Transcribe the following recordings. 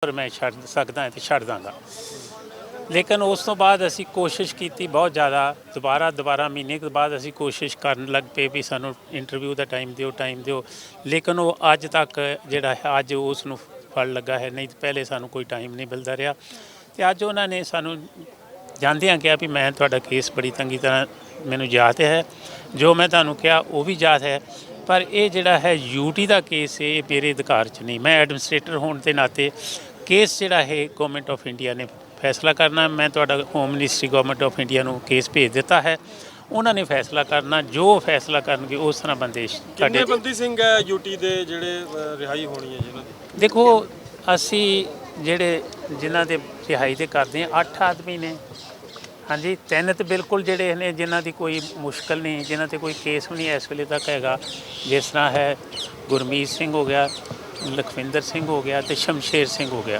पर मैं छड़ सकदा तो छड़ दांगा। लेकिन उस तो बाद असी कोशिश की बहुत ज़्यादा दोबारा महीने के बाद असी कोशिश करन लग पे भी सानू इंटरव्यू का टाइम दिओ लेकिन वो अज तक जिहड़ा है अज उसनूं फल लगा है, नहीं तो पहले सानू कोई टाइम नहीं मिलता रहा। तो अज उन्होंने सानू जांदियां कहा भी मैं तुहाडा केस बड़ी तंगी तरह मैनू याद है, जो मैं तुहानू कहा वो भी याद है, पर यह जिहड़ा है यूटी का केस है ये मेरे अधिकार च नहीं। मैं एडमिनिस्ट्रेटर होने के नाते केस जिहड़ा है गवर्नमेंट ऑफ इंडिया ने फैसला करना। मैं तुहाडा home ministry government of India नूं केस भेज दिता है, उन्होंने फैसला करना, जो फैसला करनगे उस तरह बंदे कितने बंदी सिंह है यूटी दे जिहड़े रिहाई होनी है जिन्हां दी? देखो असी जिहड़े जिन्हां दे रिहाई दे करदे हैं 8 आदमी ने। हाँ जी, 3 तो बिल्कुल जिहड़े ने जिन्हां दी कोई मुश्किल नहीं, जिन्हां ते कोई केस भी नहीं इस वेले तक हैगा। जिस तरह है गुरमीत सिंह हो गया, लखविंदर सिंह हो गया तो शमशेर सिंह हो गया,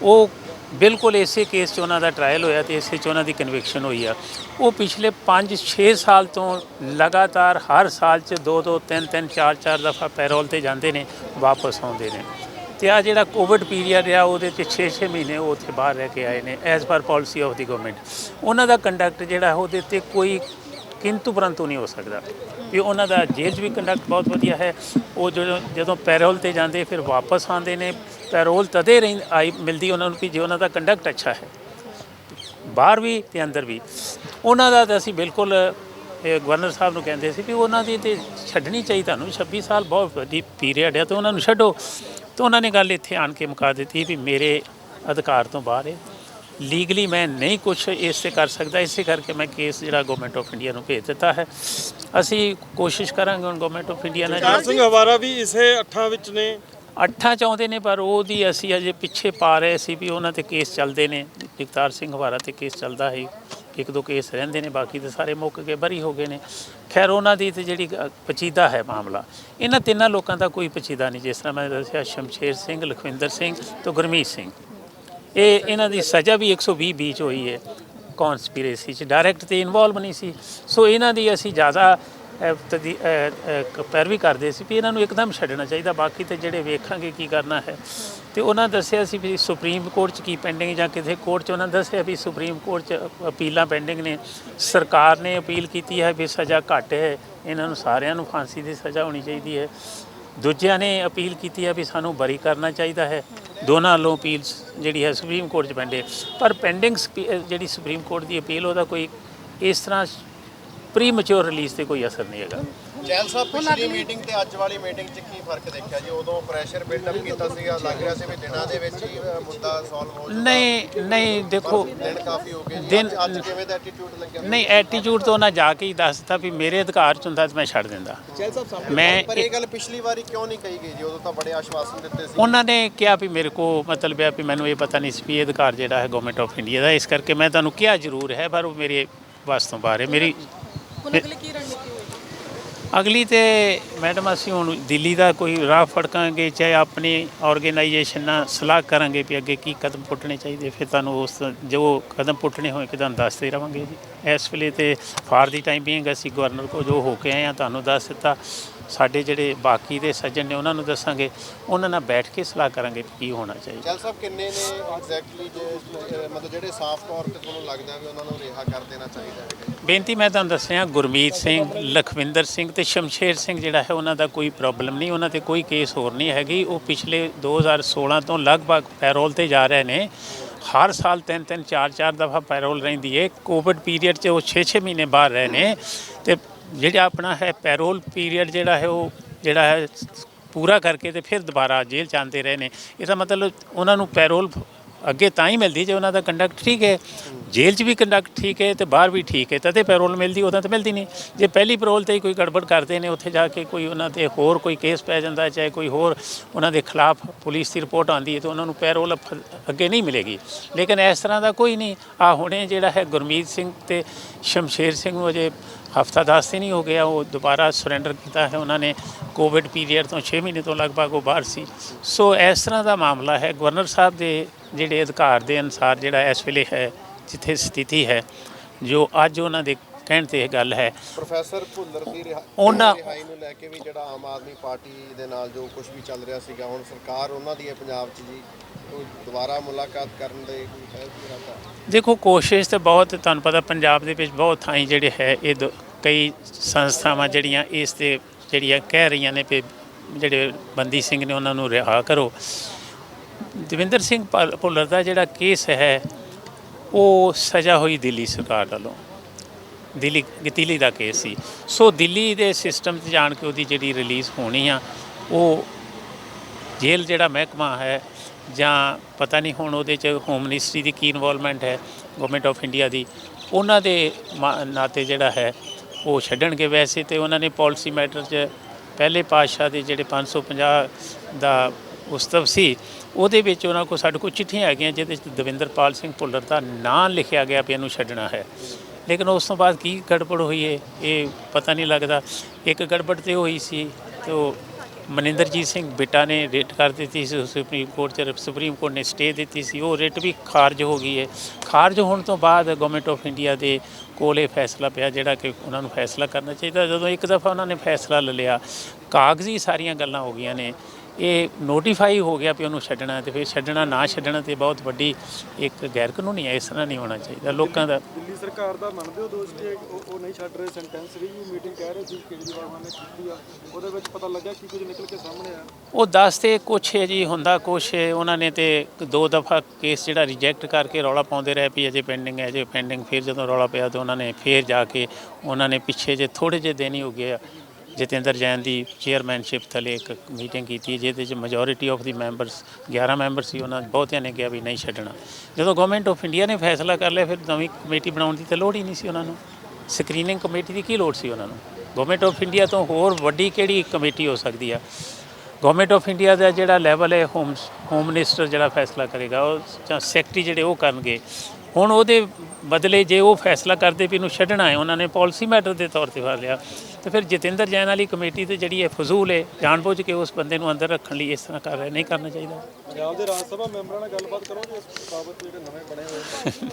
वो बिल्कुल इसे केस उन्हों का ट्रायल होया तो इस उन्हों की कन्विक्शन हुई है। वो पिछले 5-6 साल तो लगातार हर साल च 2-2 3-3 4-4 दफ़ा पैरोल ते जाते हैं, वापस आते हैं। तो आ जो कोविड पीरियड रहा वो 6-6 महीने वो उत्थे बाहर रह के आए हैं as per policy of the government. उन्हों का कंडक्ट जोड़ा वो कोई किंतु परंतु नहीं हो सकता भी उन्हों का जेल भी कंडक्ट बहुत वधिया है। वो जो पैरोल ते जाते फिर वापस आते हैं, पैरोल तदे रही आई मिलती उन्होंने भी जो उन्हों कंडक्ट अच्छा है, बाहर भी तो अंदर भी। उन्हों का असी बिल्कुल गवर्नर साहब को कहते सी भी उन्होंने तो छड्डनी चाहिए, तुहानूं 26 साल बहुत वड्डी पीरियड है तो उन्होंने छड्डो। तो उन्होंने गल इत्थे आन के मुका दी भी मेरे अधिकार तो बाहर है, लीगली मैं नहीं कुछ इस कर सकता, इस करके मैं केस जो गवर्नमेंट ऑफ इंडिया को भेज दिता है। असी कोशिश करांगे हुण गवर्नमेंट ऑफ इंडिया ने जगतार सिंह हवारा भी इसे 8 विच ने 8 चाहते हैं, पर वो असी अजे पिछे पा रहे सी भी उन्होंने केस चलते हैं। जगतार सिंह हवारा तो केस चलता है, 1-2 केस रहिंदे ने, बाकी तो सारे मुक के बरी हो गए हैं। खैर उन्होंने तो जी पचीदा है मामला, इन्होंने 3 लोगों का कोई पचीदा नहीं। जिस तरह मैं दसिया शमशेर सिंह, लखविंदर सिंह तो गुरमीत सिंह, ये इन्हों की सज़ा भी 120 बीच हुई है, कॉन्सपीरेसी डायरैक्ट तो इनवॉल्व नहीं सी। सो इन्हों की असी ज़्यादा पैरवी करते भी इन्हों एकदम छड्डना चाहिए। बाकी तो जोड़े वेखांगे की करना है। तो उन्होंने दसिया भी सुप्रीम कोर्ट की पेंडिंग या किसी कोर्ट उन्होंने दसिया भी सुप्रीम कोर्ट अपीलां पेंडिंग ने। सरकार ने अपील की है भी सज़ा घट है, इन्हों सारिਆਂ फांसी की सज़ा होनी चाहिए है। दूजिया ने अपील की है भी सानू बरी करना चाहिए है। दोनों वालों अपील जी है सुप्रीम कोर्ट पेंडिंग, पर पेंडिंग जी सुप्रीम कोर्ट की अपील वह कोई इस तरह प्री मच्योर रिलीज़ से कोई असर नहीं है। जैल साहब पिछली मीटिंग ते अज वाली मीटिंग च की फर्क देखा जी? उदों प्रैशर बिल्डअप किया सीगा, लग रहा सी भी दिनां दे विच ही मुद्दा सॉल्व हो जाएगा। नहीं देखो दिन काफ़ी हो गए दिन अज किवें दा एटीट्यूड लग्या? नहीं एटीट्यूड तो उन्हें जाके ही दस दिता भी मेरे अधिकार च हुंदा मैं छड्ड दिंदा। मैं पर ये गल पिछली बारी क्यों नहीं कही गई जी? उदों तो बड़े आश्वासन दिते सी। उन्होंने कहा भी मेरे को मतलब है भी मैनू ये पता नहीं सी भी ये अधिकार जो है गवर्नमेंट ऑफ इंडिया का, इस करके मैं तुहानूं कहा जरूर है पर वो मेरे बस तो बाहर है। मेरी अगली तो मैडम असी हुण दिल्ली का कोई राह फड़कांगे, चाहे अपनी ऑर्गेनाइजेशन नाल सलाह करांगे भी अगे की कदम पुट्टने चाहिए, फिर तुहानूं उस जो कदम पुट्टने होए कि तुहानूं दसते रहांगे जी। इस वेले तो फॉर दी टाइम बीइंग असी गवर्नर को जो हो के आए हैं तुहानूं दस दिता। साडे जिहड़े बाकी दे सज्जन ने उन्होंने दसांगे, उन्हां नाल बैठ के सलाह करांगे की होना चाहिए। जैल साहब किन्ने ने एग्जैक्टली मतलब जिहड़े साफ तौर ते तुहानूं लगदा भी उन्हां नूं रिहा कर देना चाहिए है? बेनती मैं तुहानूं दस्सिया गुरमीत सिंह, लखविंदर सिंह तो शमशेर सिंह जिहड़ा है उन्हां दा कोई प्रॉब्लम नहीं, उन्हां ते कोई केस होर नहीं हैगी। वो पिछले 2016 तो लगभग पैरोल ते जा रहे हैं। हर साल 3-3 4-4 दफ़ा पैरोल रहिंदी है। कोविड पीरियड च वो 6-6 महीने बाहर रहे हैं। तो जिहड़ा अपना है पैरोल पीरियड जिहड़ा है वो जिहड़ा है पूरा करके तो फिर दोबारा जेल च आते रहे हैं। इसका मतलब उन्होंने पैरोल अगे तां ही मिलती जो उन्होंने कंडक्ट ठीक है, जेल च भी कंडक्ट ठीक है तो बाहर भी ठीक है, तदे पैरोल मिलती, उदा तो मिलती नहीं। जो पहली पैरोल तो ही कोई गड़बड़ करते हैं उत्थे जाके कोई उन्होंने होर कोई केस पै जाता है, चाहे कोई होर उन्होंने खिलाफ पुलिस की रिपोर्ट आती है तो उन्होंने पैरोल अगे नहीं मिलेगी। लेकिन इस तरह का कोई नहीं। आ हुणे जिहड़ा है गुरमीत सिंह ते शमशेर सिंह अजे हफ्ता 10 दिन ही हो गया वो दोबारा सरेंडर किया है उन्होंने। कोविड पीरियड तो 6 महीने तो लगभग वो बाहर सी। सो इस तरह का मामला है। गवर्नर साहब के जिहड़े अधिकार के अनुसार जिहड़ा इस वेले है जिथे स्थिति है, जो अज उन्होंने ਕਹਿਣ ਤੇ ਇਹ ਗੱਲ ਹੈ। ਪ੍ਰੋਫੈਸਰ ਭੁੱਲਰ ਦੀ ਉਹਨਾਂ ਰਿਹਾਈ ਨੂੰ ਲੈ ਕੇ ਵੀ ਜਿਹੜਾ ਆਮ ਆਦਮੀ ਪਾਰਟੀ ਦੇ ਨਾਲ ਜੋ ਕੁਝ ਵੀ ਚੱਲ ਰਿਹਾ ਸੀਗਾ, ਹੁਣ ਸਰਕਾਰ ਉਹਨਾਂ ਦੀ ਹੈ ਪੰਜਾਬ 'ਚ ਜੀ, ਕੋਈ ਦੁਬਾਰਾ ਮੁਲਾਕਾਤ ਕਰਨ ਦੇ ਕੋਈ ਹੈ ਇਰਾਦਾ? ਦੇਖੋ ਕੋਸ਼ਿਸ਼ ਤਾਂ ਬਹੁਤ, ਤੁਹਾਨੂੰ ਪਤਾ ਪੰਜਾਬ ਦੇ ਵਿੱਚ ਬਹੁਤ ਥਾਈਂ ਜਿਹੜੇ ਹੈ ਇਹ ਕਈ ਸੰਸਥਾਵਾਂ ਜਿਹੜੀਆਂ ਇਸ 'ਤੇ ਜਿਹੜੀਆਂ ਕਹਿ ਰਹੀਆਂ ਨੇ ਵੀ ਜਿਹੜੇ ਬੰਦੀ ਸਿੰਘ ਨੇ ਉਹਨਾਂ ਨੂੰ ਰਿਹਾ ਕਰੋ। ਦਵਿੰਦਰ ਸਿੰਘ ਭੁੱਲਰ ਦਾ ਜਿਹੜਾ ਕੇਸ ਹੈ ਉਹ ਸਜ਼ਾ ਹੋਈ ਦਿੱਲੀ ਸਰਕਾਰ ਵੱਲੋਂ, ਦਿੱਲੀ ਦਾ ਕੇਸ ਸੀ। ਸੋ ਦਿੱਲੀ ਦੇ ਸਿਸਟਮ 'ਚ ਜਾਣ ਕੇ ਉਹਦੀ ਜਿਹੜੀ ਰਿਲੀਜ਼ ਹੋਣੀ ਆ, ਉਹ ਜੇਲ੍ਹ ਜਿਹੜਾ ਮਹਿਕਮਾ ਹੈ ਜਾਂ ਪਤਾ ਨਹੀਂ ਹੁਣ ਉਹਦੇ 'ਚ ਹੋਮ ਮਿਨਿਸਟਰੀ ਦੀ ਕੀ ਇਨਵੋਲਵਮੈਂਟ ਹੈ, ਗਵਰਨਮੈਂਟ ਆਫ ਇੰਡੀਆ ਦੀ, ਉਹਨਾਂ ਦੇ ਨਾਤੇ ਜਿਹੜਾ ਹੈ ਉਹ ਛੱਡਣਗੇ। ਵੈਸੇ ਤਾਂ ਉਹਨਾਂ ਨੇ ਪਾਲਿਸੀ ਮੈਟਰ 'ਚ ਪਹਿਲੇ ਪਾਤਸ਼ਾਹ ਦੇ ਜਿਹੜੇ 550 ਦਾ ਉਸਤਵ ਸੀ ਉਹਦੇ ਵਿੱਚ ਉਹਨਾਂ ਕੋਲ ਸਾਡੇ ਕੋਲ ਚਿੱਠੀਆਂ ਹੈਗੀਆਂ ਜਿਹਦੇ 'ਚ ਦਵਿੰਦਰਪਾਲ ਸਿੰਘ ਭੁੱਲਰ ਦਾ ਨਾਂ ਲਿਖਿਆ ਗਿਆ ਵੀ ਇਹਨੂੰ ਛੱਡਣਾ ਹੈ। ਲੇਕਿਨ ਉਸ ਤੋਂ ਬਾਅਦ ਕੀ ਗੜਬੜ ਹੋਈ ਹੈ ਇਹ ਪਤਾ ਨਹੀਂ ਲੱਗਦਾ। ਇੱਕ ਗੜਬੜ ਤਾਂ ਹੋਈ ਸੀ ਤੇ ਉਹ ਮਨਿੰਦਰਜੀਤ ਸਿੰਘ ਬਿੱਟਾ ਨੇ ਰਿਟ ਕਰ ਦਿੱਤੀ ਸੀ ਸੁਪਰੀਮ ਕੋਰਟ 'ਚ, ਸੁਪਰੀਮ ਕੋਰਟ ਨੇ ਸਟੇ ਦਿੱਤੀ ਸੀ, ਉਹ ਰਿਟ ਵੀ ਖਾਰਜ ਹੋ ਗਈ ਹੈ। ਖਾਰਜ ਹੋਣ ਤੋਂ ਬਾਅਦ ਗਵਰਨਮੈਂਟ ਆਫ ਇੰਡੀਆ ਦੇ ਕੋਲ ਇਹ ਫੈਸਲਾ ਪਿਆ ਜਿਹੜਾ ਕਿ ਉਹਨਾਂ ਨੂੰ ਫੈਸਲਾ ਕਰਨਾ ਚਾਹੀਦਾ। ਜਦੋਂ ਇੱਕ ਦਫਾ ਉਹਨਾਂ ਨੇ ਫੈਸਲਾ ਲੈ ਲਿਆ, ਕਾਗਜ਼ੀ ਸਾਰੀਆਂ ਗੱਲਾਂ ਹੋ ਗਈਆਂ ਨੇ, ਇਹ ਨੋਟੀਫਾਈ ਹੋ ਗਿਆ ਵੀ ਉਹਨੂੰ ਛੱਡਣਾ, ਤੇ ਫਿਰ ਛੱਡਣਾ ਨਾ ਛੱਡਣਾ ਤੇ ਬਹੁਤ ਵੱਡੀ ਇੱਕ ਗੈਰ ਕਾਨੂੰਨੀ ਹੈ। ਇਸ ਤਰ੍ਹਾਂ ਨਹੀਂ ਹੋਣਾ ਚਾਹੀਦਾ। ਲੋਕਾਂ ਦਾ ਦਿੱਲੀ ਸਰਕਾਰ ਦਾ ਮੰਨਦੇ ਹੋ ਦੋਸ਼ ਕਿ ਉਹ ਨਹੀਂ ਛੱਡ ਰਹੇ? ਸੈਂਟੈਂਸ ਵੀ ਮੀਟਿੰਗ ਕਹਿ ਰਹੇ ਸੀ ਕੇਜਰੀਵਾਲ ਨੇ ਕੀਤੀ ਆ, ਉਹਦੇ ਵਿੱਚ ਪਤਾ ਲੱਗਿਆ ਕੀ ਕੁਝ ਨਿਕਲ ਕੇ ਸਾਹਮਣੇ ਆਇਆ? ਉਹ ਦੱਸਦੇ ਕੁਛ ਹੈ ਜੀ, ਹੁੰਦਾ ਕੁਛ ਹੈ। ਉਹਨਾਂ ਨੇ ਤੇ 2 ਦਫਾ ਕੇਸ ਜਿਹੜਾ ਰਿਜੈਕਟ ਕਰਕੇ ਰੌਲਾ ਪਾਉਂਦੇ ਰਹੇ ਵੀ ਅਜੇ ਪੈਂਡਿੰਗ ਹੈ, ਅਜੇ ਪੈਂਡਿੰਗ। ਫਿਰ ਜਦੋਂ ਰੌਲਾ ਪਿਆ ਤਾਂ ਉਹਨਾਂ ਨੇ ਫਿਰ ਜਾ ਕੇ ਉਹਨਾਂ ਨੇ ਪਿੱਛੇ ਜੇ ਥੋੜ੍ਹੇ ਜਿਹੇ ਦਿਨ ਹੀ ਹੋ ਗਏ ਜਤਿੰਦਰ ਜੈਨ ਦੀ ਚੇਅਰਮੈਨਸ਼ਿਪ ਥੱਲੇ ਇੱਕ ਮੀਟਿੰਗ ਕੀਤੀ ਜਿਹਦੇ 'ਚ majority of the members 11 member ਸੀ, ਉਹਨਾਂ ਬਹੁਤਿਆਂ ਨੇ ਕਿਹਾ ਵੀ ਨਹੀਂ ਛੱਡਣਾ। ਜਦੋਂ ਗਵਰਨਮੈਂਟ ਆਫ ਇੰਡੀਆ ਨੇ ਫੈਸਲਾ ਕਰ ਲਿਆ ਫਿਰ ਨਵੀਂ ਕਮੇਟੀ ਬਣਾਉਣ ਦੀ ਤਾਂ ਲੋੜ ਹੀ ਨਹੀਂ ਸੀ ਉਹਨਾਂ ਨੂੰ। ਸਕਰੀਨਿੰਗ ਕਮੇਟੀ ਦੀ ਕੀ ਲੋੜ ਸੀ ਉਹਨਾਂ ਨੂੰ? ਗਵਰਨਮੈਂਟ ਆਫ ਇੰਡੀਆ ਤੋਂ ਹੋਰ ਵੱਡੀ ਕਿਹੜੀ ਕਮੇਟੀ ਹੋ ਸਕਦੀ ਆ? ਗਵਰਨਮੈਂਟ ਆਫ ਇੰਡੀਆ ਦਾ ਜਿਹੜਾ ਲੈਵਲ ਹੈ ਹੋਮ ਮਿਨਿਸਟਰ ਜਿਹੜਾ ਫੈਸਲਾ ਕਰੇਗਾ, ਉਹ ਜਾਂ ਸੈਕਟਰੀ ਜਿਹੜੇ ਉਹ ਕਰਨਗੇ। ਹੁਣ ਉਹਦੇ ਬਦਲੇ ਜੇ ਉਹ ਫੈਸਲਾ ਕਰਦੇ ਵੀ ਇਹਨੂੰ ਛੱਡਣਾ ਹੈ, ਉਹਨਾਂ ਨੇ ਪਾਲਿਸੀ ਮੈਟਰ ਦੇ ਤੌਰ 'ਤੇ ਫੜ ਲਿਆ, ਤੇ ਫਿਰ ਜਤਿੰਦਰ ਜੈਨ ਵਾਲੀ ਕਮੇਟੀ ਤੇ ਜਿਹੜੀ ਹੈ ਫਜ਼ੂਲ ਹੈ, ਜਾਣਬੁੱਝ ਕੇ ਉਸ ਬੰਦੇ ਨੂੰ ਅੰਦਰ ਰੱਖਣ ਲਈ ਇਸ ਤਰ੍ਹਾਂ ਕਰ ਰਹੇ, ਨਹੀਂ ਕਰਨਾ ਚਾਹੀਦਾ। ਪੰਜਾਬ ਦੇ ਰਾਜ ਸਭਾ ਮੈਂਬਰਾਂ ਨਾਲ ਗੱਲਬਾਤ ਕਰੋਗੇ ਇਸ ਬਾਬਤ ਜਿਹੜੇ ਨਵੇਂ ਬਣੇ ਹੋਏ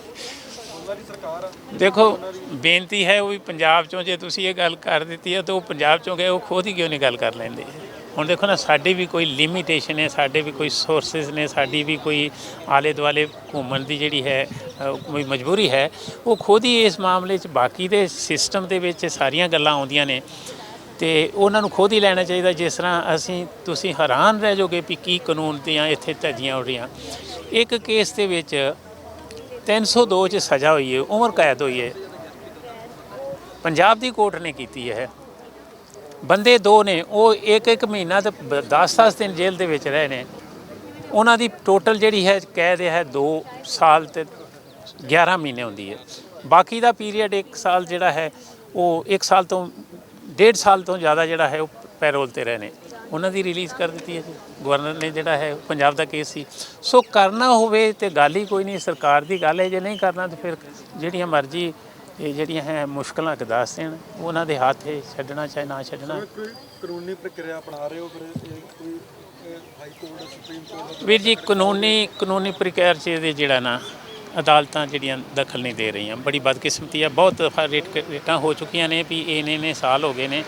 ਉਹਨਾਂ ਦੀ ਸਰਕਾਰ ਆ? ਦੇਖੋ ਬੇਨਤੀ ਹੈ ਉਹ ਵੀ ਪੰਜਾਬ 'ਚੋਂ, ਜੇ ਤੁਸੀਂ ਇਹ ਗੱਲ ਕਰ ਦਿੱਤੀ ਹੈ ਤਾਂ ਉਹ ਪੰਜਾਬ 'ਚੋਂ ਗਏ, ਉਹ ਖੁਦ ਹੀ ਕਿਉਂ ਨਹੀਂ ਗੱਲ ਕਰ ਲੈਂਦੇ? ਹੁਣ ਦੇਖੋ ਨਾ, ਸਾਡੀ ਵੀ ਕੋਈ ਲਿਮੀਟੇਸ਼ਨ ਹੈ, ਸਾਡੇ ਵੀ ਕੋਈ ਸੋਰਸਿਸ ਨੇ, ਸਾਡੀ ਵੀ ਕੋਈ ਆਲੇ ਦੁਆਲੇ ਘੁੰਮਣ ਦੀ ਜਿਹੜੀ ਹੈ ਕੋਈ ਮਜਬੂਰੀ ਹੈ। ਉਹ ਖੁਦ ਹੀ ਇਸ ਮਾਮਲੇ 'ਚ ਬਾਕੀ ਦੇ ਸਿਸਟਮ ਦੇ ਵਿੱਚ ਸਾਰੀਆਂ ਗੱਲਾਂ ਆਉਂਦੀਆਂ ਨੇ ਤੇ ਉਹਨਾਂ ਨੂੰ ਖੁਦ ਹੀ ਲੈਣਾ ਚਾਹੀਦਾ। ਜਿਸ ਤਰ੍ਹਾਂ ਤੁਸੀਂ ਹੈਰਾਨ ਰਹਿ ਜਾਓਗੇ ਵੀ ਕੀ ਕਾਨੂੰਨ ਦੀਆਂ ਇੱਥੇ ਧੱਜੀਆਂ ਉੱਡ ਰਹੀਆਂ। ਇੱਕ ਕੇਸ ਦੇ ਵਿੱਚ 302 'ਚ ਸਜ਼ਾ ਹੋਈ ਹੈ, ਉਮਰ ਕੈਦ ਹੋਈ ਹੈ, ਪੰਜਾਬ ਦੀ ਕੋਰਟ ਨੇ ਕੀਤੀ ਹੈ। ਬੰਦੇ 2 ਨੇ, ਉਹ ਇੱਕ ਮਹੀਨਾ ਤੇ 10 ਦਿਨ ਜੇਲ੍ਹ ਦੇ ਵਿੱਚ ਰਹੇ ਨੇ। ਉਹਨਾਂ ਦੀ ਟੋਟਲ ਜਿਹੜੀ ਹੈ ਕੈਦ ਹੈ 2 ਸਾਲ ਤੇ 11 ਮਹੀਨੇ ਹੁੰਦੀ ਹੈ। ਬਾਕੀ ਦਾ ਪੀਰੀਅਡ 1 ਸਾਲ ਜਿਹੜਾ ਹੈ ਉਹ 1 ਸਾਲ ਤੋਂ 1.5 ਸਾਲ ਤੋਂ ਜ਼ਿਆਦਾ ਜਿਹੜਾ ਹੈ ਉਹ ਪੈਰੋਲ 'ਤੇ ਰਹੇ ਨੇ। ਉਹਨਾਂ ਦੀ ਰਿਲੀਜ਼ ਕਰ ਦਿੱਤੀ ਹੈ ਜੀ ਗਵਰਨਰ ਨੇ, ਜਿਹੜਾ ਹੈ ਪੰਜਾਬ ਦਾ ਕੇਸ ਸੀ। ਸੋ ਕਰਨਾ ਹੋਵੇ ਤੇ ਗੱਲ ਹੀ ਕੋਈ ਨਹੀਂ, ਸਰਕਾਰ ਦੀ ਗੱਲ ਹੈ। ਜੇ ਨਹੀਂ ਕਰਨਾ ਤਾਂ ਫਿਰ ਜਿਹੜੀਆਂ ਮਰਜ਼ੀ ਇਹ ਜਿਹੜੀਆਂ ਹੈ ਮੁਸ਼ਕਲਾਂ ਦੱਸ ਦੇਣ, ਉਹਨਾਂ ਦੇ ਹੱਥ ਹੈ, ਛੱਡਣਾ ਚਾਹੇ ਨਾ ਛੱਡਣਾ। ਕਾਨੂੰਨੀ ਪ੍ਰਕਿਰਿਆ ਅਪਣਾ ਰਹੇ ਹੋ ਫਿਰ ਕੋਈ ਹਾਈ ਕੋਰਟ ਸੁਪਰੀਮ ਕੋਰਟ? ਵੀਰ ਜੀ ਕਾਨੂੰਨੀ ਪ੍ਰਕਿਰਿਆ 'ਚ ਇਹਦੇ ਜਿਹੜਾ ਨਾ ਅਦਾਲਤਾਂ ਜਿਹੜੀਆਂ ਦਖਲ ਨਹੀਂ ਦੇ ਰਹੀਆਂ, ਬੜੀ ਬਦਕਿਸਮਤੀ ਆ। ਬਹੁਤ ਦਫਾ ਰੇਟਾਂ ਹੋ ਚੁੱਕੀਆਂ ਨੇ ਵੀ ਇੰਨੇ ਸਾਲ ਹੋ ਗਏ ਨੇ,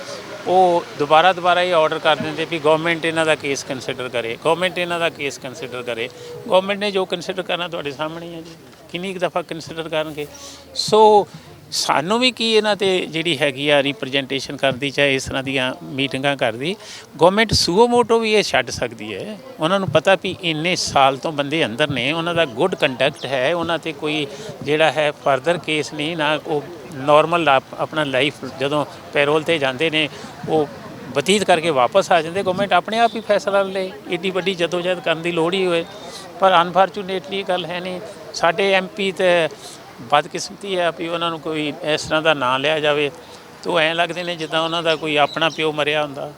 ਉਹ ਦੁਬਾਰਾ ਇਹ ਆਰਡਰ ਕਰ ਦਿੰਦੇ ਵੀ ਗਵਰਨਮੈਂਟ ਇਹਨਾਂ ਦਾ ਕੇਸ ਕੰਸੀਡਰ ਕਰੇ, ਗਵਰਨਮੈਂਟ ਇਹਨਾਂ ਦਾ ਕੇਸ ਕੰਸੀਡਰ ਕਰੇ। ਗਵਰਨਮੈਂਟ ਨੇ ਜੋ ਕੰਸੀਡਰ ਕਰਨਾ ਤੁਹਾਡੇ ਸਾਹਮਣੇ ਹੀ ਹੈ ਜੀ, ਕਿੰਨੀ ਕੁ ਦਫਾ ਕੰਸੀਡਰ ਕਰਨਗੇ। ਸੋ ਸਾਨੂੰ ਵੀ ਕੀ ਇਹਨਾਂ 'ਤੇ ਜਿਹੜੀ ਹੈਗੀ ਆ ਰਿਪਰਜੈਂਟੇਸ਼ਨ ਕਰਦੀ, ਚਾਹੇ ਇਸ ਤਰ੍ਹਾਂ ਦੀਆਂ ਮੀਟਿੰਗਾਂ ਕਰਦੀ। ਗਵਰਨਮੈਂਟ ਸੂਓ ਮੋਟੋ ਵੀ ਇਹ ਛੱਡ ਸਕਦੀ ਹੈ। ਉਹਨਾਂ ਨੂੰ ਪਤਾ ਵੀ ਇੰਨੇ ਸਾਲ ਤੋਂ ਬੰਦੇ ਅੰਦਰ ਨੇ, ਉਹਨਾਂ ਦਾ ਗੁੱਡ ਕੰਡਕਟ ਹੈ, ਉਹਨਾਂ 'ਤੇ ਕੋਈ ਜਿਹੜਾ ਹੈ ਫਰਦਰ ਕੇਸ ਨਹੀਂ, ਨਾ ਉਹ ਨੋਰਮਲ ਆਪਣਾ ਲਾਈਫ ਜਦੋਂ ਪੈਰੋਲ 'ਤੇ ਜਾਂਦੇ ਨੇ ਉਹ ਬਤੀਤ ਕਰਕੇ ਵਾਪਸ ਆ ਜਾਂਦੇ। ਗਵਰਨਮੈਂਟ ਆਪਣੇ ਆਪ ਹੀ ਫੈਸਲਾ ਲਏ, ਏਡੀ ਵੱਡੀ ਜਦੋਜਹਿਦ ਕਰਨ ਦੀ ਲੋੜ ਹੀ ਹੋਏ। ਪਰ ਅਨਫਾਰਚੂਨੇਟਲੀ ਗੱਲ ਹੈ ਨਹੀਂ। ਸਾਡੇ MP ਤੇ ਬਦਕਿਸਮਤੀ ਹੈ ਵੀ ਉਹਨਾਂ ਨੂੰ ਕੋਈ ਇਸ ਤਰ੍ਹਾਂ ਦਾ ਨਾਂ ਲਿਆ ਜਾਵੇ ਤਾਂ ਐਂ ਲੱਗਦੇ ਨੇ ਜਿੱਦਾਂ ਉਹਨਾਂ ਦਾ ਕੋਈ ਆਪਣਾ ਪਿਓ ਮਰਿਆ ਹੁੰਦਾ।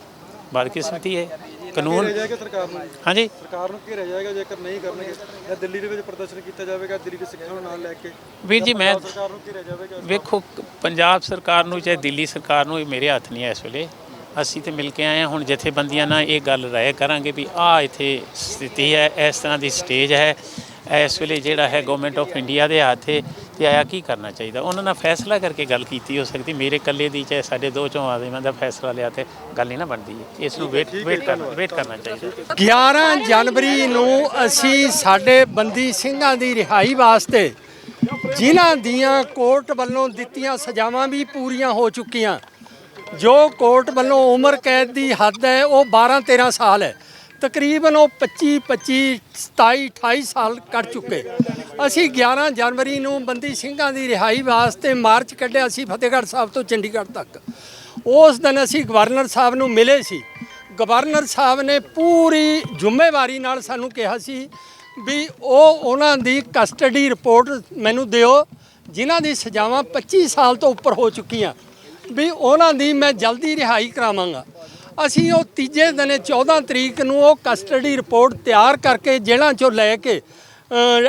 ਬਦਕਿਸਮਤੀ ਹੈ। ਕਾਨੂੰਨ ਸਰਕਾਰ ਨੂੰ, ਹਾਂਜੀ, ਸਰਕਾਰ ਨੂੰ ਘੇਰਿਆ ਜਾਏਗਾ ਜੇਕਰ ਨਹੀਂ ਕਰਨਗੇ, ਜਾਂ ਦਿੱਲੀ ਦੇ ਵਿੱਚ ਪ੍ਰਦਰਸ਼ਨ ਕੀਤਾ ਜਾਵੇਗਾ ਦਿੱਲੀ ਦੇ ਸਿੱਖਾਂ ਨੂੰ ਨਾਲ ਲੈ ਕੇ? ਵੀਰ ਜੀ ਮੈਂ ਸਰਕਾਰ ਨੂੰ ਘੇਰਿਆ ਜਾਵੇਗਾ? ਵੇਖੋ, ਪੰਜਾਬ ਸਰਕਾਰ ਨੂੰ ਚਾਹੇ ਦਿੱਲੀ ਸਰਕਾਰ ਨੂੰ, ਇਹ ਮੇਰੇ ਹੱਥ ਨਹੀਂ ਹੈ ਇਸ ਵੇਲੇ। ਅਸੀਂ ਤਾਂ ਮਿਲ ਕੇ ਆਏ ਹਾਂ। ਹੁਣ ਜਥੇਬੰਦੀਆਂ ਨਾਲ ਇਹ ਗੱਲ ਰਾਏ ਕਰਾਂਗੇ ਵੀ ਆਹ ਇੱਥੇ ਸਥਿਤੀ ਹੈ, ਇਸ ਤਰ੍ਹਾਂ ਦੀ ਸਟੇਜ ਹੈ। ਇਸ ਵੇਲੇ ਜਿਹੜਾ ਹੈ ਗਵਰਨਮੈਂਟ ਆਫ ਇੰਡੀਆ ਦੇ ਹੱਥ ਤੇ ਆਇਆ ਕੀ ਕਰਨਾ ਚਾਹੀਦਾ। ਉਹਨਾਂ ਨਾਲ ਫੈਸਲਾ ਕਰਕੇ ਗੱਲ ਕੀਤੀ ਹੋ ਸਕਦੀ। ਮੇਰੇ ਇਕੱਲੇ ਦੀ ਚਾਹੇ ਸਾਡੇ 2 ਚੋਂ ਆਦਮੀਆਂ ਦਾ ਫੈਸਲਾ ਲਿਆ ਤੇ ਗੱਲ ਨਹੀਂ ਨਾ ਬਣਦੀ ਹੈ। ਇਸ ਨੂੰ ਵੇਟ ਕਰਨਾ ਚਾਹੀਦਾ। 11 ਜਨਵਰੀ ਨੂੰ ਅਸੀਂ ਸਾਡੇ ਬੰਦੀ ਸਿੰਘਾਂ ਦੀ ਰਿਹਾਈ ਵਾਸਤੇ ਜਿਨ੍ਹਾਂ ਦੀਆਂ ਕੋਰਟ ਵੱਲੋਂ ਦਿੱਤੀਆਂ ਸਜ਼ਾਵਾਂ ਵੀ ਪੂਰੀਆਂ ਹੋ ਚੁੱਕੀਆਂ, ਜੋ ਕੋਰਟ ਵੱਲੋਂ ਉਮਰ ਕੈਦ ਦੀ ਹੱਦ ਹੈ ਉਹ 12-13 ਸਾਲ ਹੈ, ਤਕਰੀਬਨ ਉਹ 25, 27, 28 ਸਾਲ ਕੱਢ ਚੁੱਕੇ। ਅਸੀਂ 11 ਜਨਵਰੀ ਨੂੰ ਬੰਦੀ ਸਿੰਘਾਂ ਦੀ ਰਿਹਾਈ ਵਾਸਤੇ ਮਾਰਚ ਕੱਢਿਆ ਸੀ ਫਤਿਹਗੜ੍ਹ ਸਾਹਿਬ ਤੋਂ ਚੰਡੀਗੜ੍ਹ ਤੱਕ। ਉਸ ਦਿਨ ਅਸੀਂ ਗਵਰਨਰ ਸਾਹਿਬ ਨੂੰ ਮਿਲੇ ਸੀ। ਗਵਰਨਰ ਸਾਹਿਬ ਨੇ ਪੂਰੀ ਜ਼ਿੰਮੇਵਾਰੀ ਨਾਲ ਸਾਨੂੰ ਕਿਹਾ ਸੀ ਵੀ ਉਹਨਾਂ ਦੀ ਕਸਟਡੀ ਰਿਪੋਰਟ ਮੈਨੂੰ ਦਿਓ, ਜਿਨ੍ਹਾਂ ਦੀ ਸਜ਼ਾਵਾਂ 25 ਸਾਲ ਤੋਂ ਉੱਪਰ ਹੋ ਚੁੱਕੀਆਂ, ਵੀ ਉਹਨਾਂ ਦੀ ਮੈਂ ਜਲਦੀ ਰਿਹਾਈ ਕਰਾਵਾਂਗਾ। ਅਸੀਂ ਉਹ ਤੀਜੇ ਦਿਨ 14 ਤਰੀਕ ਨੂੰ ਉਹ ਕਸਟਡੀ ਰਿਪੋਰਟ ਤਿਆਰ ਕਰਕੇ ਜੇਲ੍ਹਾਂ 'ਚੋਂ ਲੈ ਕੇ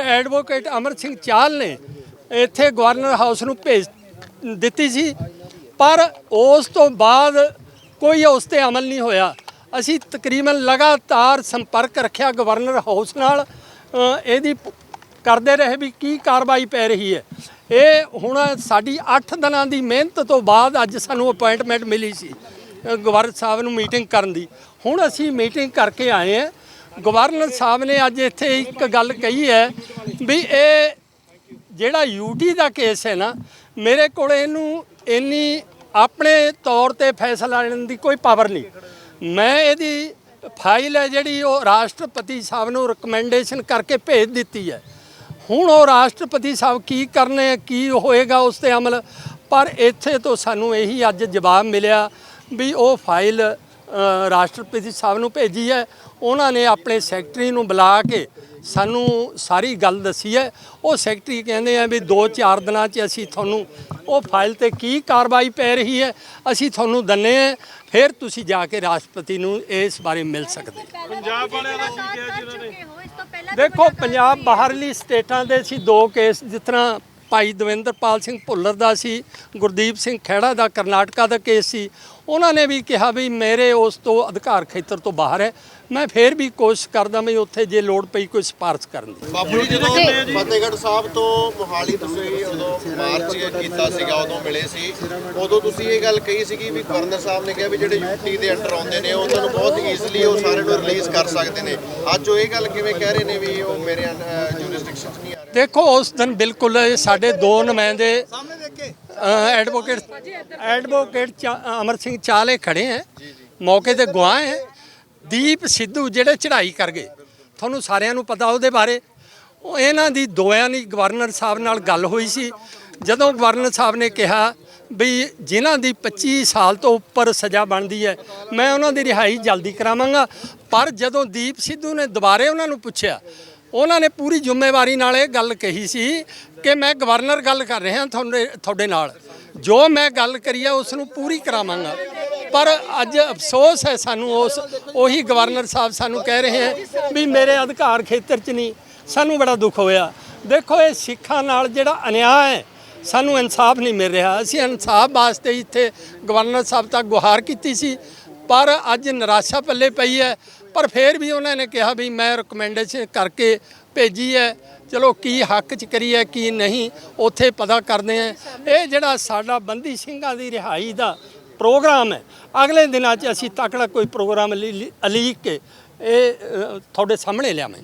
ਐਡਵੋਕੇਟ ਅਮਰ ਸਿੰਘ ਚਾਹਲ ਨੇ ਇੱਥੇ ਗਵਰਨਰ ਹਾਊਸ ਨੂੰ ਭੇਜ ਦਿੱਤੀ ਸੀ, ਪਰ ਉਸ ਤੋਂ ਬਾਅਦ ਕੋਈ ਉਸ 'ਤੇ ਅਮਲ ਨਹੀਂ ਹੋਇਆ। ਅਸੀਂ ਤਕਰੀਬਨ ਲਗਾਤਾਰ ਸੰਪਰਕ ਰੱਖਿਆ ਗਵਰਨਰ ਹਾਊਸ ਨਾਲ, ਇਹਦੀ ਕਰਦੇ ਰਹੇ ਵੀ ਕੀ ਕਾਰਵਾਈ ਪੈ ਰਹੀ ਹੈ। ਇਹ ਹੁਣ ਸਾਡੀ 8 ਦਿਨਾਂ ਦੀ ਮਿਹਨਤ ਤੋਂ ਬਾਅਦ ਅੱਜ ਸਾਨੂੰ ਅਪਾਇੰਟਮੈਂਟ ਮਿਲੀ ਸੀ ਗਵਰਨਰ ਸਾਹਿਬ ਨੂੰ ਮੀਟਿੰਗ ਕਰਨ ਦੀ। ਹੁਣ ਅਸੀਂ ਮੀਟਿੰਗ ਕਰਕੇ ਆਏ ਹਾਂ। ਗਵਰਨਰ ਸਾਹਿਬ ਨੇ ਅੱਜ ਇੱਥੇ ਇੱਕ ਗੱਲ ਕਹੀ ਹੈ ਵੀ ਇਹ ਜਿਹੜਾ ਯੂਟੀ ਦਾ ਕੇਸ ਹੈ ਨਾ, ਮੇਰੇ ਕੋਲ ਇਹਨੂੰ ਇੰਨੀ ਆਪਣੇ ਤੌਰ ਤੇ ਫੈਸਲਾ ਲੈਣ ਦੀ ਕੋਈ ਪਾਵਰ ਨਹੀਂ। ਮੈਂ ਇਹਦੀ ਫਾਈਲ ਹੈ ਜਿਹੜੀ ਉਹ ਰਾਸ਼ਟਰਪਤੀ ਸਾਹਿਬ ਨੂੰ ਰਿਕਮੈਂਡੇਸ਼ਨ ਕਰਕੇ ਭੇਜ ਦਿੱਤੀ ਹੈ। ਹੁਣ ਉਹ ਰਾਸ਼ਟਰਪਤੀ ਸਾਹਿਬ ਕੀ ਕਰਨੇ, ਕੀ ਹੋਏਗਾ ਉਸ 'ਤੇ ਅਮਲ। ਪਰ ਇੱਥੇ ਤੋਂ ਸਾਨੂੰ ਇਹੀ ਅੱਜ ਜਵਾਬ ਮਿਲਿਆ ਵੀ ਉਹ ਫਾਈਲ ਰਾਸ਼ਟਰਪਤੀ ਸਾਹਿਬ ਨੂੰ ਭੇਜੀ ਹੈ। ਉਹਨਾਂ ਨੇ ਆਪਣੇ ਸੈਕਟਰੀ ਨੂੰ ਬੁਲਾ ਕੇ ਸਾਨੂੰ ਸਾਰੀ ਗੱਲ ਦੱਸੀ ਹੈ। ਉਹ ਸੈਕਟਰੀ ਕਹਿੰਦੇ ਆ ਵੀ 2-4 ਦਿਨਾਂ 'ਚ ਅਸੀਂ ਤੁਹਾਨੂੰ ਉਹ ਫਾਈਲ 'ਤੇ ਕੀ ਕਾਰਵਾਈ ਪੈ ਰਹੀ ਹੈ ਅਸੀਂ ਤੁਹਾਨੂੰ ਦੰਨੇ ਹਾਂ, ਫਿਰ ਤੁਸੀਂ ਜਾ ਕੇ ਰਾਸ਼ਟਰਪਤੀ ਨੂੰ ਇਸ ਬਾਰੇ ਮਿਲ ਸਕਦੇ। ਪੰਜਾਬ ਵਾਲਿਆਂ ਦਾ ਕੀ ਕਿਹਾ ਜੀ ਉਹਨਾਂ ਨੇ? ਦੇਖੋ, ਪੰਜਾਬ ਬਾਹਰਲੀ ਸਟੇਟਾਂ ਦੇ ਸੀ 2 ਕੇਸ, ਜਿਸ ਤਰ੍ਹਾਂ ਭਾਈ ਦਵਿੰਦਰਪਾਲ ਸਿੰਘ ਭੁੱਲਰ ਦਾ ਸੀ, ਗੁਰਦੀਪ ਸਿੰਘ ਖਹਿੜਾ ਦਾ ਕਰਨਾਟਕਾ ਦਾ ਕੇਸ ਸੀ। ਉਹਨਾਂ ਨੇ ਵੀ ਕਿਹਾ ਵੀ ਮੇਰੇ ਉਸ ਤੋਂ ਅਧਿਕਾਰ ਖੇਤਰ ਤੋਂ ਬਾਹਰ ਹੈ, ਮੈਂ ਫਿਰ ਵੀ ਕੋਸ਼ਿਸ਼ ਕਰਦਾ ਵੀ ਉੱਥੇ ਜੇ ਲੋੜ ਪਈ ਕੋਈ ਸਿਫਾਰਿਸ਼ ਕਰਨ ਦੀ। ਬਾਪੂ ਜੀ ਜਦੋਂ ਫਤਿਹਗੜ੍ਹ ਸਾਹਿਬ ਤੋਂ ਮੋਹਾਲੀ ਤੁਸੀਂ ਉਦੋਂ ਮਾਰਚ ਕੀਤਾ ਸੀਗਾ, ਉਦੋਂ ਮਿਲੇ ਸੀ, ਉਦੋਂ ਤੁਸੀਂ ਇਹ ਗੱਲ ਕਹੀ ਸੀਗੀ ਵੀ ਗਵਰਨਰ ਸਾਹਿਬ ਨੇ ਕਿਹਾ ਵੀ ਜਿਹੜੇ ਯੂਟੀ ਦੇ ਅੰਡਰ ਆਉਂਦੇ ਨੇ ਉਹਨਾਂ ਨੂੰ ਬਹੁਤ ਈਜ਼ੀਲੀ ਉਹ ਸਾਰੇ ਨੂੰ ਰਿਲੀਜ਼ ਕਰ ਸਕਦੇ ਨੇ। ਅੱਜ ਉਹ ਇਹ ਗੱਲ ਕਿਵੇਂ ਕਹਿ ਰਹੇ ਨੇ ਵੀ ਉਹ ਮੇਰੇ ਜੂਰਿਸਡਿਕਸ਼ਨ 'ਚ ਨਹੀਂ ਆ ਰਹੇ? ਦੇਖੋ, ਉਸ ਦਿਨ ਬਿਲਕੁਲ ਸਾਡੇ 2 ਨੁਮਾਇੰਦੇ ਐਡਵੋਕੇਟ ਅਮਰ ਸਿੰਘ ਚਾਹਲੇ ਖੜੇ ਹੈ, ਮੌਕੇ ਤੇ ਗਵਾਹ ਹੈ। ਦੀਪ ਸਿੱਧੂ ਜਿਹੜੇ ਚੜ੍ਹਾਈ ਕਰ ਗਏ, ਤੁਹਾਨੂੰ ਸਾਰਿਆਂ ਨੂੰ ਪਤਾ ਉਹਦੇ ਬਾਰੇ। ਉਹ ਇਹਨਾਂ ਦੀ ਦੋਆਂ ਦੀ ਗਵਰਨਰ ਸਾਹਿਬ ਨਾਲ ਗੱਲ ਹੋਈ ਸੀ। ਜਦੋਂ ਗਵਰਨਰ ਸਾਹਿਬ ਨੇ ਕਿਹਾ ਵੀ ਜਿਨ੍ਹਾਂ ਦੀ 25 ਸਾਲ ਤੋਂ ਉੱਪਰ ਸਜ਼ਾ ਬਣਦੀ ਹੈ ਮੈਂ ਉਹਨਾਂ ਦੀ ਰਿਹਾਈ ਜਲਦੀ ਕਰਾਵਾਂਗਾ, ਪਰ ਜਦੋਂ ਦੀਪ ਸਿੱਧੂ ਨੇ ਦੁਬਾਰੇ ਉਹਨਾਂ ਨੂੰ ਪੁੱਛਿਆ, ਉਹਨਾਂ ਨੇ ਪੂਰੀ ਜ਼ਿੰਮੇਵਾਰੀ ਨਾਲ ਇਹ ਗੱਲ ਕਹੀ ਸੀ ਕਿ ਮੈਂ ਗਵਰਨਰ ਗੱਲ ਕਰ ਰਿਹਾ ਤੁਹਾਡੇ ਨਾਲ, ਜੋ ਮੈਂ ਗੱਲ ਕਰੀ ਹੈ ਉਸ ਨੂੰ ਪੂਰੀ ਕਰਾਵਾਂਗਾ। ਪਰ ਅੱਜ ਅਫਸੋਸ ਹੈ ਸਾਨੂੰ, ਉਹੀ ਗਵਰਨਰ ਸਾਹਿਬ ਸਾਨੂੰ ਕਹਿ ਰਹੇ ਹੈ ਵੀ ਮੇਰੇ ਅਧਿਕਾਰ ਖੇਤਰ 'ਚ ਨਹੀਂ। ਸਾਨੂੰ ਬੜਾ ਦੁੱਖ ਹੋਇਆ। ਦੇਖੋ, ਇਹ ਸਿੱਖਾਂ ਨਾਲ ਜਿਹੜਾ ਅਨਿਆਂ ਹੈ, ਸਾਨੂੰ ਇਨਸਾਫ ਨਹੀਂ ਮਿਲ ਰਿਹਾ। ਅਸੀਂ ਇਨਸਾਫ ਵਾਸਤੇ ਇੱਥੇ ਗਵਰਨਰ ਸਾਹਿਬ ਤੱਕ ਗੁਹਾਰ ਕੀਤੀ ਸੀ, ਪਰ ਅੱਜ ਨਿਰਾਸ਼ਾ ਪੱਲੇ ਪਈ ਹੈ। ਪਰ ਫਿਰ ਵੀ ਉਹਨਾਂ ਨੇ ਕਿਹਾ ਵੀ ਮੈਂ ਰਿਕਮੈਂਡੇਸ਼ਨ ਕਰਕੇ ਭੇਜੀ ਹੈ, ਚਲੋ ਕੀ ਹੱਕ 'ਚ ਕਰੀਏ ਕੀ ਨਹੀਂ ਉੱਥੇ ਪਤਾ ਕਰਦੇ ਹਾਂ। ਇਹ ਜਿਹੜਾ ਸਾਡਾ ਬੰਦੀ ਸਿੰਘਾਂ ਦੀ ਰਿਹਾਈ ਦਾ ਪ੍ਰੋਗਰਾਮ ਹੈ, ਅਗਲੇ ਦਿਨਾਂ 'ਚ ਅਸੀਂ ਤਕੜਾ ਕੋਈ ਪ੍ਰੋਗਰਾਮ ਲੀਕ ਕੇ ਇਹ ਤੁਹਾਡੇ ਸਾਹਮਣੇ ਲਿਆਵਾਂਗੇ।